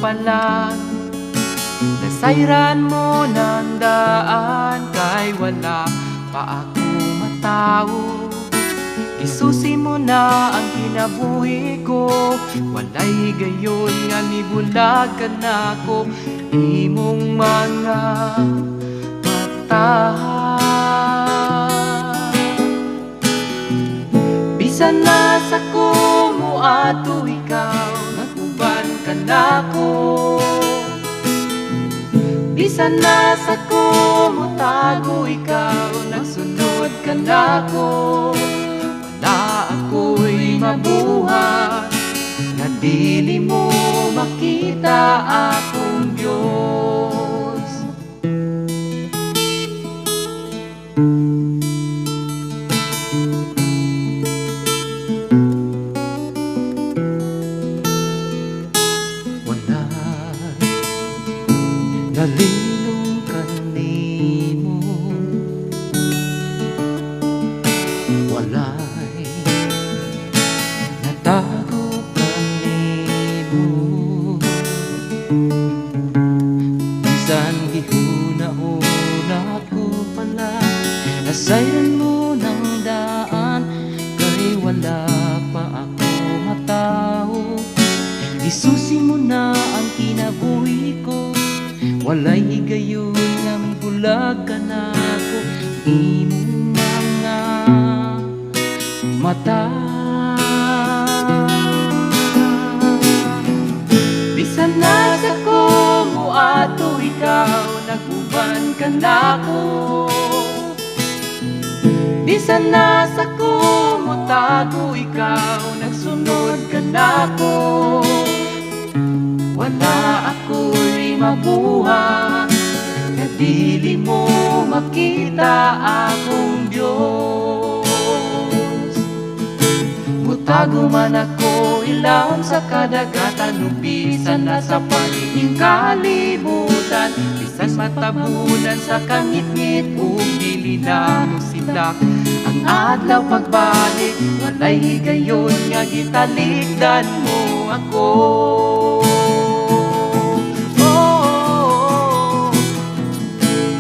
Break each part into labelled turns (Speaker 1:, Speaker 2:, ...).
Speaker 1: pala. Nasayran mo ng daan, kay wala pa ako matao. Isusi mo na ang kinabuhi ko, walay gayon nga nibulag ka na ko. Imong mga mata, bisan na sa kumo ato ikaw, naguban ka na ko. Bisan na sa kumo tago ikaw, nagsunod ka na ko. Wala ako'y mabuhat na dili mo makita akong Diyos. Wala nalilong kanimo, walay natago kanimo. Bisan gihuna-una ko pala, nasayran mo ng daan, kay wala pa ako matao. Isusi mo na ang kinabuhi ko, walay gayon nga may bulag ka na ko. Imong mga mata, bisan na sa kumo ato ikaw, naguban ka na ko. Bisan na sa kumo tago ikaw, nagsunod ka na ko. Wala ako'y mabuhat na dili mo makita akong Diyos. Mutago man ako ilawom sa kadagatan, bisan na sa paninging kalibutan. Bisan matabunan sa kangit-ngit ug dili na mo silak ang adlaw pagbalik. Walay gayon nga gitalikdan mo ako.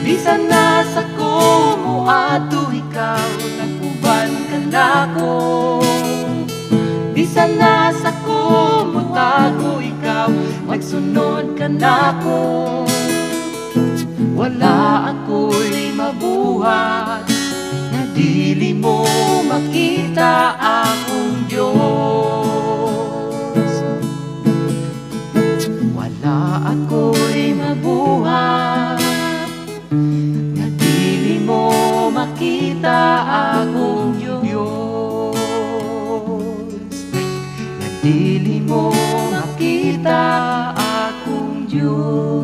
Speaker 1: Bisan na sa kumo ato ikaw, naguban ka na ko. Bisan na sa kumo tago ikaw, magsunod ka na ko. Wala ako'y mabuhat na dili mo makita akong Diyos. Wala ako'y mabuhat na dili mo makita akong Diyos. Na dili mo makita akong Diyos.